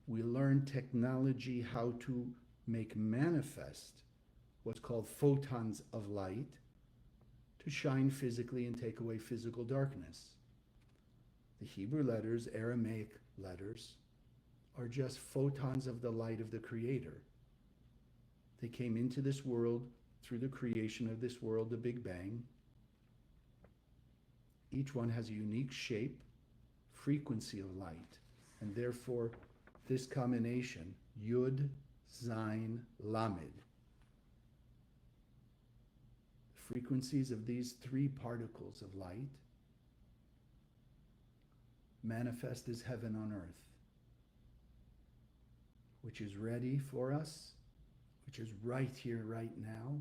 We learn technology how to make manifest what's called photons of light to shine physically and take away physical darkness. The Hebrew letters, Aramaic letters, are just photons of the light of the Creator. They came into this world through the creation of this world, the Big Bang. Each one has a unique shape, frequency of light, and therefore this combination, Yud, Zayin, Lamed, the frequencies of these 3 particles of light manifest as heaven on earth, which is ready for us, which is right here, right now.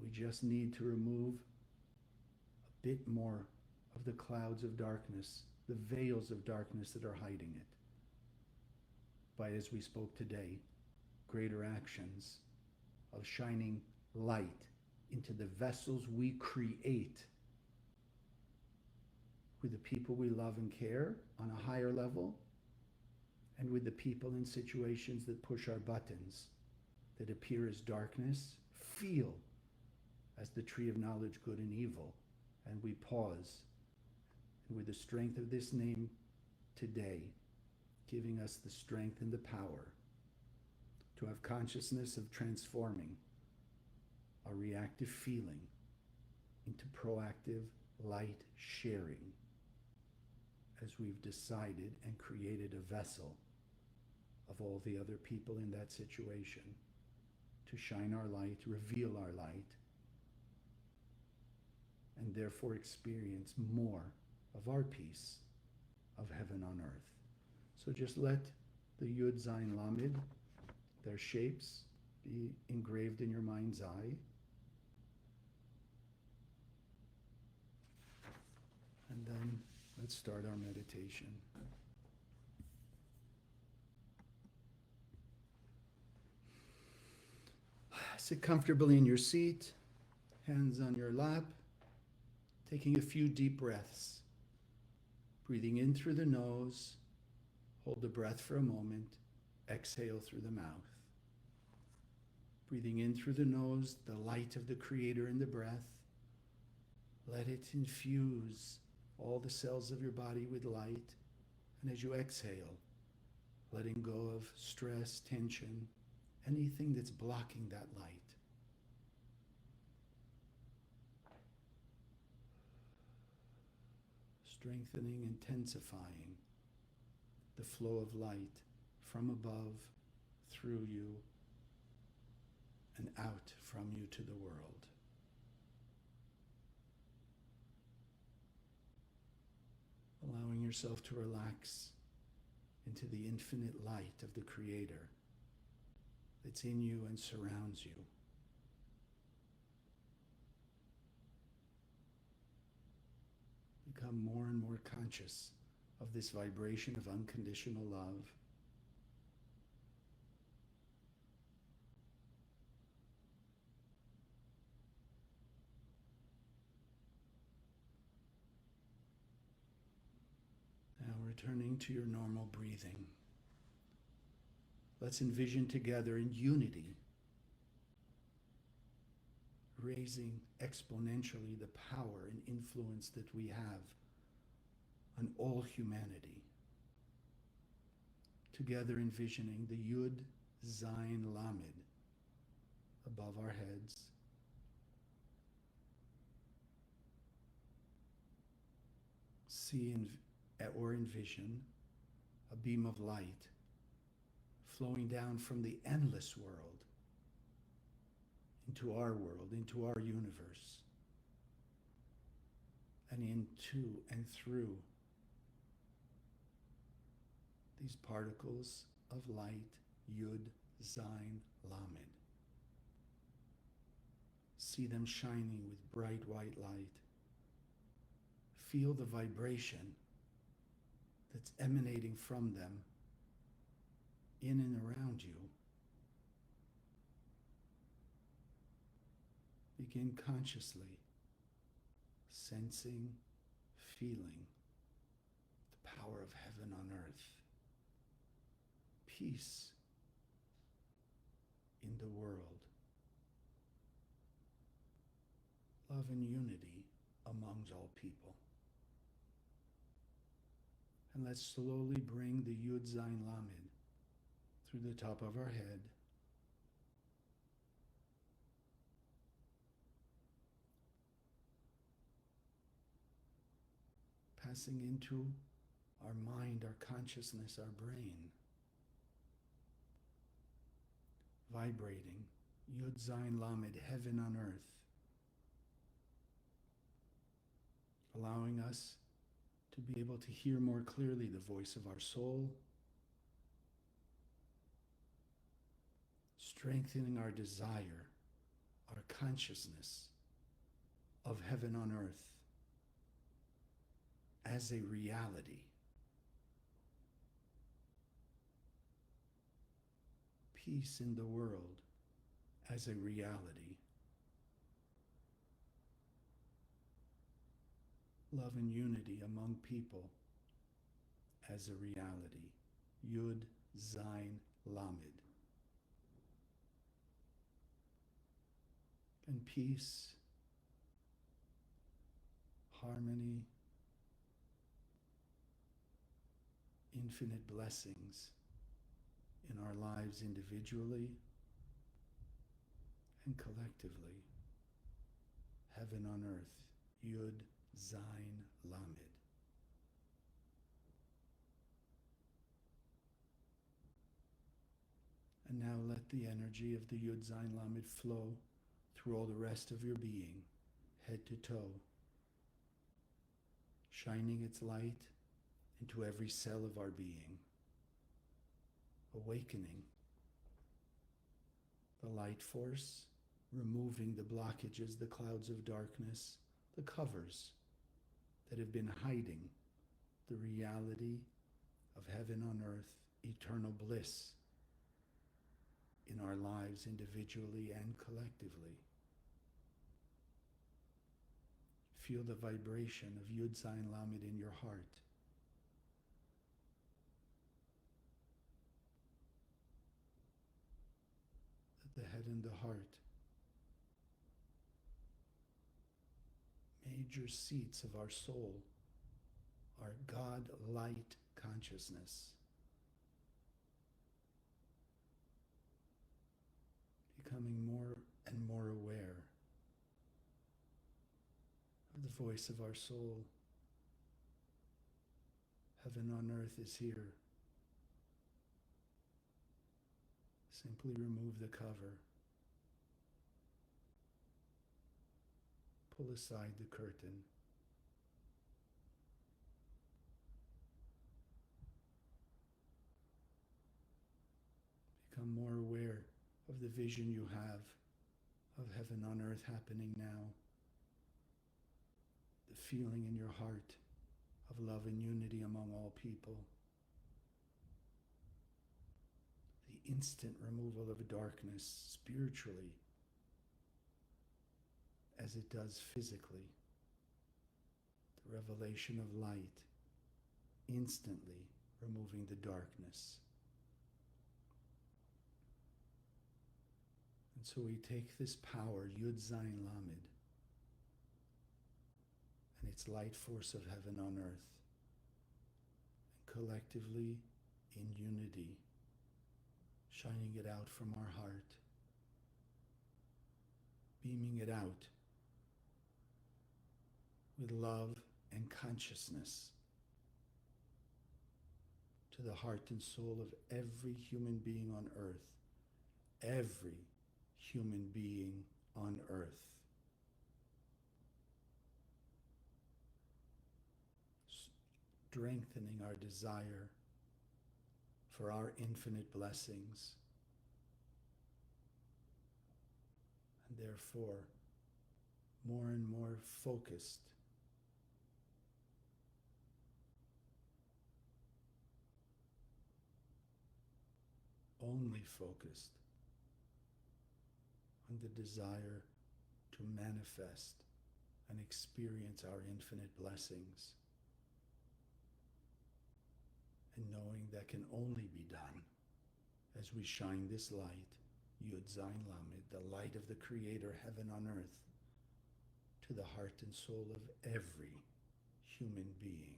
We just need to remove a bit more of the clouds of darkness, the veils of darkness that are hiding it, by, as we spoke today, greater actions of shining light into the vessels we create with the people we love and care on a higher level, and with the people and situations that push our buttons, that appear as darkness, feel as the tree of knowledge, good and evil, and we pause. And with the strength of this name today, giving us the strength and the power to have consciousness of transforming our reactive feeling into proactive light sharing, as we've decided and created a vessel of all the other people in that situation to shine our light, reveal our light, and therefore experience more of our peace of heaven on earth. So just let the Yud, Zayin, Lamed, their shapes, be engraved in your mind's eye. And then let's start our meditation. Sit comfortably in your seat, hands on your lap, taking a few deep breaths. Breathing in through the nose, hold the breath for a moment, exhale through the mouth. Breathing in through the nose, the light of the Creator in the breath. Let it infuse all the cells of your body with light. And as you exhale, letting go of stress, tension, anything that's blocking that light. Strengthening, intensifying the flow of light from above, through you, and out from you to the world. Allowing yourself to relax into the infinite light of the Creator that's in you and surrounds you. Become more and more conscious of this vibration of unconditional love. Now returning to your normal breathing. Let's envision together in unity, raising exponentially the power and influence that we have on all humanity. Together envisioning the Yud, Zayin, Lamed above our heads. See or envision a beam of light flowing down from the endless world into our world, into our universe, and into and through these particles of light, Yud, Zayin, Lamed. See them shining with bright white light. Feel the vibration that's emanating from them in and around you. Begin consciously sensing, feeling the power of heaven on earth. Peace in the world. Love and unity amongst all people. And let's slowly bring the Yud, Zayin, Lamed through the top of our head, passing into our mind, our consciousness, our brain, vibrating Yud, Zayin, Lamed, heaven on earth, allowing us to be able to hear more clearly the voice of our soul, strengthening our desire, our consciousness of heaven on earth as a reality. Peace in the world as a reality. Love and unity among people as a reality. Yud, Zayin, Lamed. And peace, harmony, infinite blessings in our lives individually and collectively. Heaven on earth, Yud, Zayin, Lamed. And now let the energy of the Yud, Zayin, Lamed flow through all the rest of your being, head to toe, shining its light into every cell of our being, awakening the light force, removing the blockages, the clouds of darkness, the covers that have been hiding the reality of heaven on earth, eternal bliss in our lives individually and collectively. Feel the vibration of Yud Zayin Lamed in your heart. The head and the heart, major seats of our soul, are God light consciousness. Becoming more and more aware of the voice of our soul. Heaven on earth is here. Simply remove the cover. Pull aside the curtain. Become more aware of the vision you have of heaven on earth happening now. The feeling in your heart of love and unity among all people. The instant removal of darkness spiritually as it does physically. The revelation of light instantly removing the darkness. And so we take this power, Yud Zayin Lamed, and its light force of heaven on earth, and collectively in unity, shining it out from our heart, beaming it out with love and consciousness to the heart and soul of every human being on earth, every human being on earth. Strengthening our desire for our infinite blessings, and therefore more and more focused only focused on the desire to manifest and experience our infinite blessings, and knowing that can only be done as we shine this light, Yud Zayin Lamed, the light of the Creator, heaven on earth, to the heart and soul of every human being.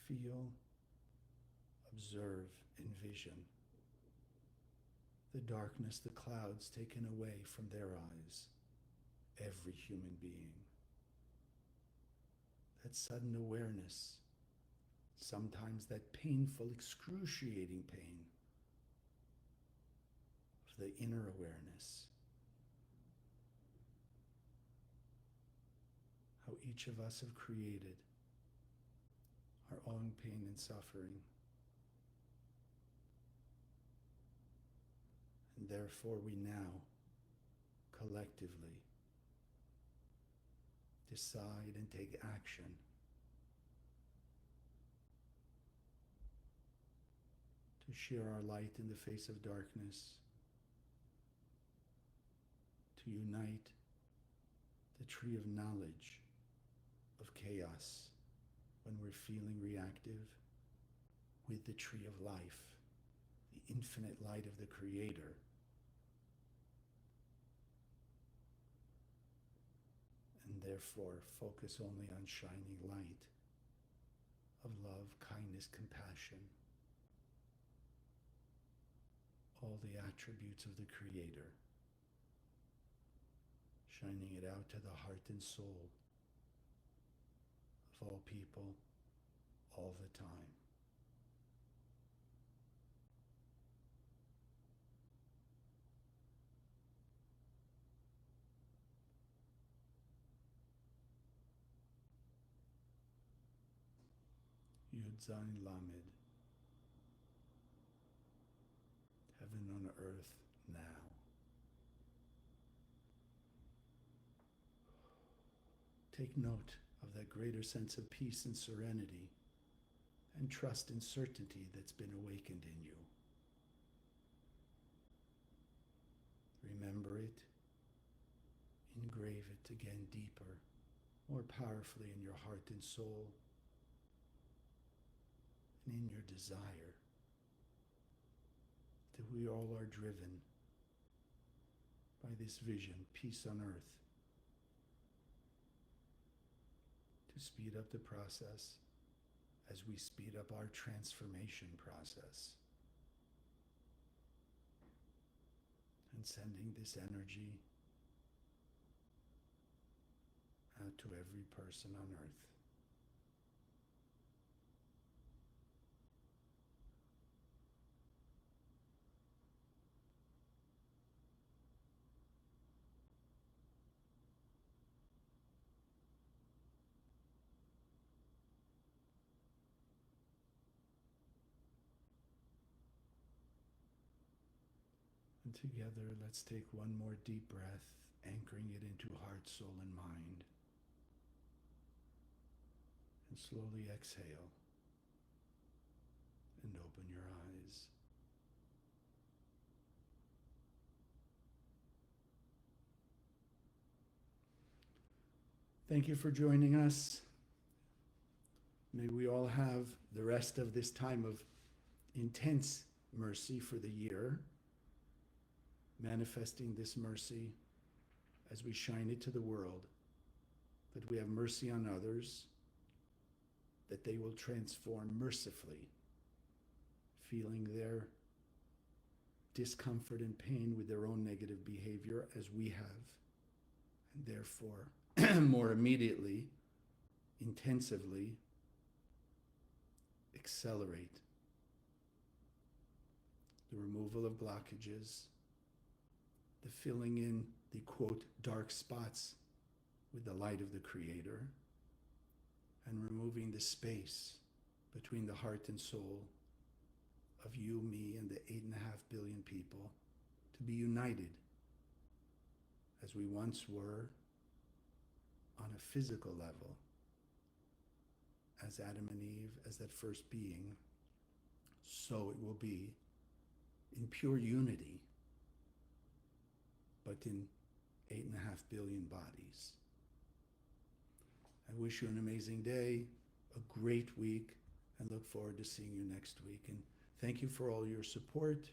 Feel, observe, envision the darkness, the clouds taken away from their eyes, every human being. That sudden awareness, sometimes that painful, excruciating pain of the inner awareness. How each of us have created our own pain and suffering. And therefore we now, collectively, decide and take action to share our light in the face of darkness, to unite the tree of knowledge of chaos when we're feeling reactive with the tree of life, the infinite light of the Creator. And therefore focus only on shining light of love, kindness, compassion, all the attributes of the Creator, shining it out to the heart and soul of all people, all the time. Yud Zayin Lamed, heaven on earth now. Take note of that greater sense of peace and serenity and trust and certainty that's been awakened in you. Remember it, engrave it again deeper, more powerfully in your heart and soul, and in your desire that we all are driven by this vision, peace on earth, to speed up the process as we speed up our transformation process. And sending this energy out to every person on earth. And together, let's take one more deep breath, anchoring it into heart, soul, and mind. And slowly exhale and open your eyes. Thank you for joining us. May we all have the rest of this time of intense mercy for the year, manifesting this mercy as we shine it to the world, that we have mercy on others, that they will transform mercifully, feeling their discomfort and pain with their own negative behavior as we have, and therefore more immediately, intensively accelerate the removal of blockages, the filling in the, quote, dark spots with the light of the Creator, and removing the space between the heart and soul of you, me, and the 8.5 billion people to be united as we once were on a physical level, as Adam and Eve, as that first being, so it will be in pure unity, but in 8.5 billion bodies. I wish you an amazing day, a great week, and look forward to seeing you next week. And thank you for all your support,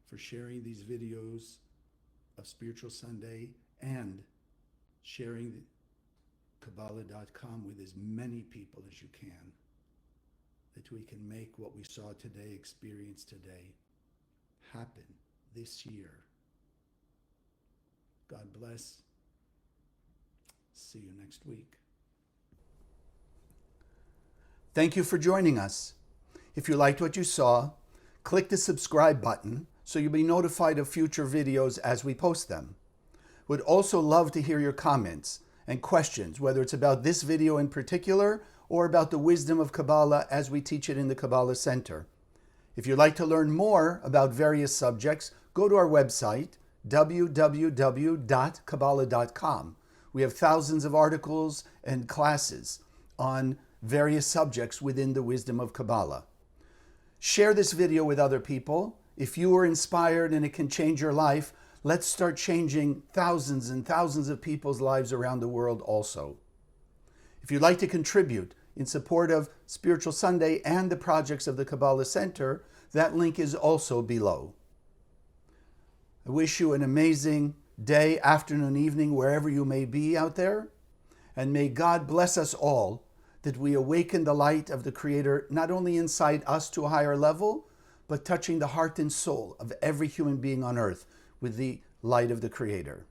for sharing these videos of Spiritual Sunday, and sharing Kabbalah.com with as many people as you can, that we can make what we saw today, experience today, happen this year. God bless. See you next week. Thank you for joining us. If you liked what you saw, click the subscribe button so you'll be notified of future videos as we post them. Would also love to hear your comments and questions, whether it's about this video in particular or about the wisdom of Kabbalah as we teach it in the Kabbalah Center. If you'd like to learn more about various subjects, go to our website, www.kabbalah.com. We have thousands of articles and classes on various subjects within the wisdom of Kabbalah. Share this video with other people. If you were inspired and it can change your life, let's start changing thousands and thousands of people's lives around the world also. If you'd like to contribute in support of Spiritual Sunday and the projects of the Kabbalah Center, that link is also below. I wish you an amazing day, afternoon, evening, wherever you may be out there. And may God bless us all, that we awaken the light of the Creator, not only inside us to a higher level, but touching the heart and soul of every human being on earth with the light of the Creator.